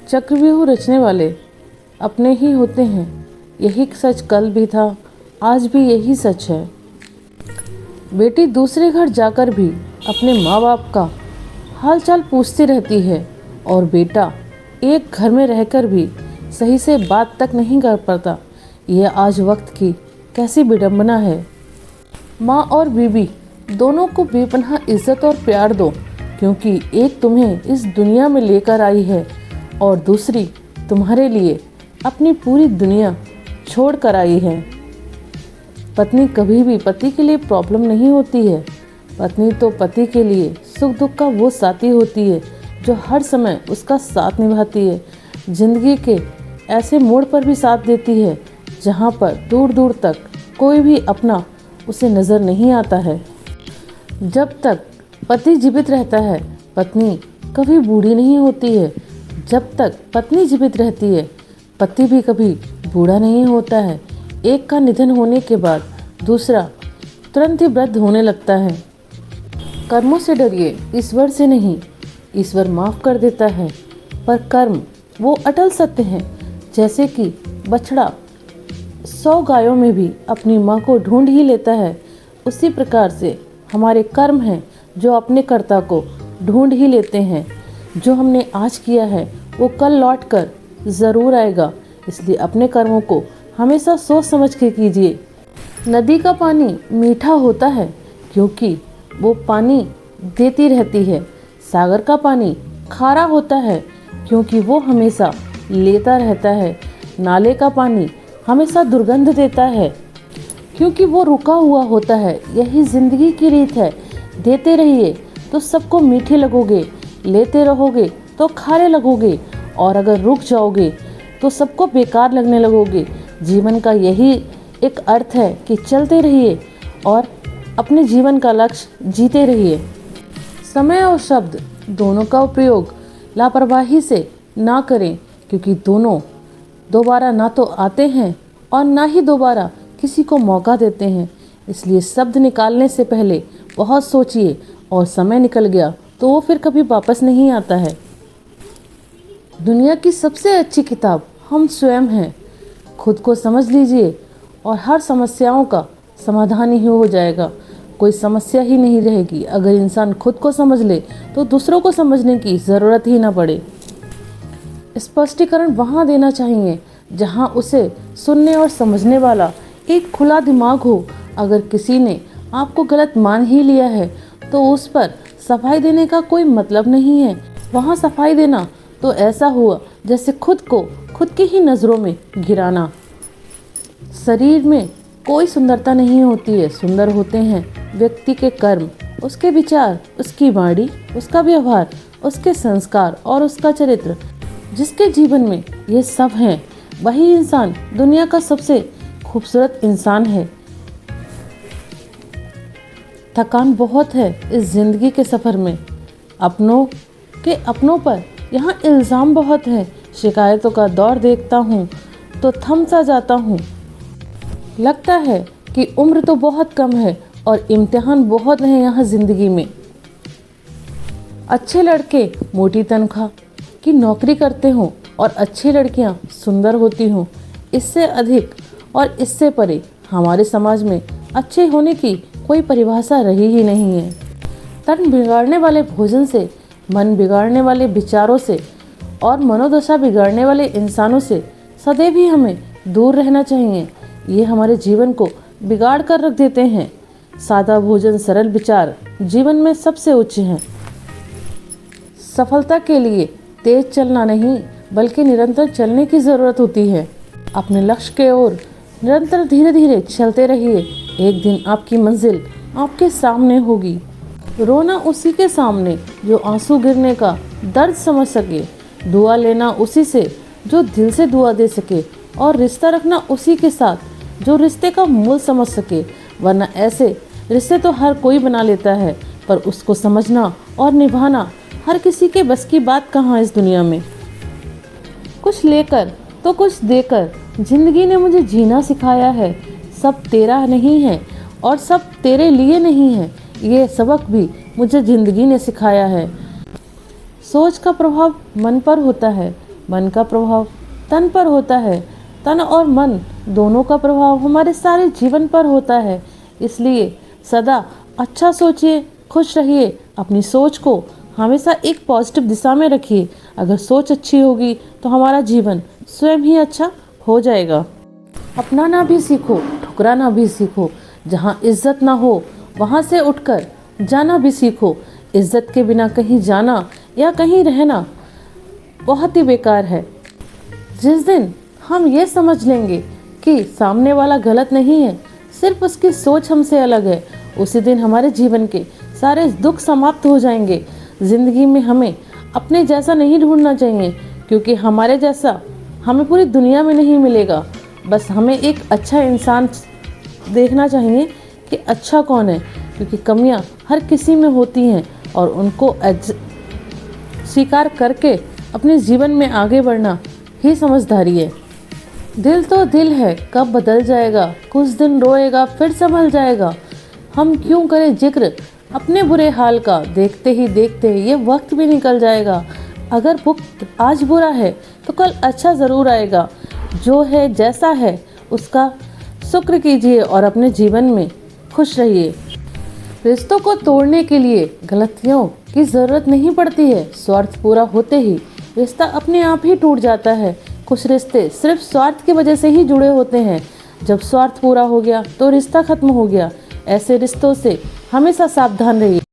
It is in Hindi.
चक्रव्यूह रचने वाले अपने ही होते हैं। यही सच कल भी था, आज भी यही सच है। बेटी दूसरे घर जाकर भी अपने माँ बाप का हालचाल पूछती रहती है और बेटा एक घर में रहकर भी सही से बात तक नहीं कर पाता। यह आज वक्त की कैसी विडंबना है। माँ और बीबी दोनों को बेपनाह इज्जत और प्यार दो, क्योंकि एक तुम्हें इस दुनिया में लेकर आई है और दूसरी तुम्हारे लिए अपनी पूरी दुनिया छोड़ कर आई है। पत्नी कभी भी पति के लिए प्रॉब्लम नहीं होती है। पत्नी तो पति के लिए सुख दुख का वो साथी होती है जो हर समय उसका साथ निभाती है। जिंदगी के ऐसे मोड़ पर भी साथ देती है जहाँ पर दूर दूर तक कोई भी अपना उसे नज़र नहीं आता है। जब तक पति जीवित रहता है पत्नी कभी बूढ़ी नहीं होती है। जब तक पत्नी जीवित रहती है पति भी कभी बूढ़ा नहीं होता है। एक का निधन होने के बाद दूसरा तुरंत ही वृद्ध होने लगता है। कर्मों से डरिए, ईश्वर से नहीं। ईश्वर माफ़ कर देता है, पर कर्म वो अटल सत्य हैं। जैसे कि बछड़ा 100 गायों में भी अपनी माँ को ढूंढ ही लेता है, उसी प्रकार से हमारे कर्म हैं जो अपने कर्ता को ढूंढ ही लेते हैं। जो हमने आज किया है वो कल लौट कर ज़रूर आएगा, इसलिए अपने कर्मों को हमेशा सोच समझ के कीजिए। नदी का पानी मीठा होता है क्योंकि वो पानी देती रहती है। सागर का पानी खारा होता है क्योंकि वो हमेशा लेता रहता है। नाले का पानी हमेशा दुर्गंध देता है क्योंकि वो रुका हुआ होता है। यही ज़िंदगी की रीत है। देते रहिए तो सबको मीठे लगोगे, लेते रहोगे तो खारे लगोगे, और अगर रुक जाओगे तो सबको बेकार लगने लगोगे। जीवन का यही एक अर्थ है कि चलते रहिए और अपने जीवन का लक्ष्य जीते रहिए। समय और शब्द दोनों का उपयोग लापरवाही से ना करें, क्योंकि दोनों दोबारा ना तो आते हैं और ना ही दोबारा किसी को मौका देते हैं। इसलिए शब्द निकालने से पहले बहुत सोचिए, और समय निकल गया तो वो फिर कभी वापस नहीं आता है। दुनिया की सबसे अच्छी किताब हम स्वयं हैं। खुद को समझ लीजिए और हर समस्याओं का समाधान ही हो जाएगा। कोई समस्या ही नहीं रहेगी। अगर इंसान खुद को समझ ले तो दूसरों को समझने की ज़रूरत ही ना पड़े। स्पष्टीकरण वहाँ देना चाहिए जहाँ उसे सुनने और समझने वाला एक खुला दिमाग हो। अगर किसी ने आपको गलत मान ही लिया है तो उस पर सफाई देने का कोई मतलब नहीं है। वहाँ सफाई देना तो ऐसा हुआ जैसे खुद को खुद की ही नज़रों में गिराना। शरीर में कोई सुंदरता नहीं होती है, सुंदर होते हैं व्यक्ति के कर्म, उसके विचार, उसकी वाणी, उसका व्यवहार, उसके संस्कार और उसका चरित्र। जिसके जीवन में ये सब हैं वही इंसान दुनिया का सबसे खूबसूरत इंसान है। थकान बहुत है इस ज़िंदगी के सफ़र में। अपनों पर यहाँ इल्ज़ाम बहुत है। शिकायतों का दौर देखता हूँ तो थम सा जाता हूँ। लगता है कि उम्र तो बहुत कम है और इम्तिहान बहुत हैं यहाँ ज़िंदगी में। अच्छे लड़के मोटी तनख्वाह की नौकरी करते हों और अच्छी लड़कियाँ सुंदर होती हों। इससे अधिक और इससे परे हमारे समाज में अच्छे होने की कोई परिभाषा रही ही नहीं है। तन बिगाड़ने वाले भोजन से, मन बिगाड़ने वाले विचारों से और मनोदशा बिगाड़ने वाले इंसानों से सदैव ही हमें दूर रहना चाहिए। ये हमारे जीवन को बिगाड़ कर रख देते हैं। सादा भोजन, सरल विचार जीवन में सबसे उच्च हैं। सफलता के लिए तेज चलना नहीं बल्कि निरंतर चलने की ज़रूरत होती है। अपने लक्ष्य के ओर निरंतर धीरे धीरे चलते रहिए। एक दिन आपकी मंजिल आपके सामने होगी। रोना उसी के सामने जो आंसू गिरने का दर्द समझ सके। दुआ लेना उसी से जो दिल से दुआ दे सके, और रिश्ता रखना उसी के साथ जो रिश्ते का मूल समझ सके। वरना ऐसे रिश्ते तो हर कोई बना लेता है, पर उसको समझना और निभाना हर किसी के बस की बात कहाँ इस दुनिया में। कुछ लेकर तो कुछ देकर जिंदगी ने मुझे जीना सिखाया है। सब तेरा नहीं है और सब तेरे लिए नहीं है, ये सबक भी मुझे ज़िंदगी ने सिखाया है। सोच का प्रभाव मन पर होता है मन का प्रभाव तन पर होता है, तन और मन दोनों का प्रभाव हमारे सारे जीवन पर होता है। इसलिए सदा अच्छा सोचिए, खुश रहिए, अपनी सोच को हमेशा एक पॉजिटिव दिशा में रखिए। अगर सोच अच्छी होगी तो हमारा जीवन स्वयं ही अच्छा हो जाएगा। अपनाना भी सीखो, ठुकराना भी सीखो। जहाँ इज्जत ना हो वहाँ से उठकर जाना भी सीखो। इज्जत के बिना कहीं जाना या कहीं रहना बहुत ही बेकार है। जिस दिन हम ये समझ लेंगे कि सामने वाला गलत नहीं है, सिर्फ उसकी सोच हमसे अलग है, उसी दिन हमारे जीवन के सारे दुख समाप्त हो जाएंगे। ज़िंदगी में हमें अपने जैसा नहीं ढूंढना चाहिए, क्योंकि हमारे जैसा हमें पूरी दुनिया में नहीं मिलेगा। बस हमें एक अच्छा इंसान देखना चाहिए कि अच्छा कौन है, क्योंकि कमियां हर किसी में होती हैं और उनको स्वीकार करके अपने जीवन में आगे बढ़ना ही समझदारी है। दिल तो दिल है, कब बदल जाएगा, कुछ दिन रोएगा फिर संभल जाएगा। हम क्यों करें जिक्र अपने बुरे हाल का, देखते ही देखते ये वक्त भी निकल जाएगा। अगर वक्त आज बुरा है तो कल अच्छा ज़रूर आएगा। जो है जैसा है उसका शुक्र कीजिए और अपने जीवन में खुश रहिए। रिश्तों को तोड़ने के लिए गलतियों की ज़रूरत नहीं पड़ती है। स्वार्थ पूरा होते ही रिश्ता अपने आप ही टूट जाता है। कुछ रिश्ते सिर्फ स्वार्थ की वजह से ही जुड़े होते हैं। जब स्वार्थ पूरा हो गया तो रिश्ता खत्म हो गया। ऐसे रिश्तों से हमेशा सावधान रहिए।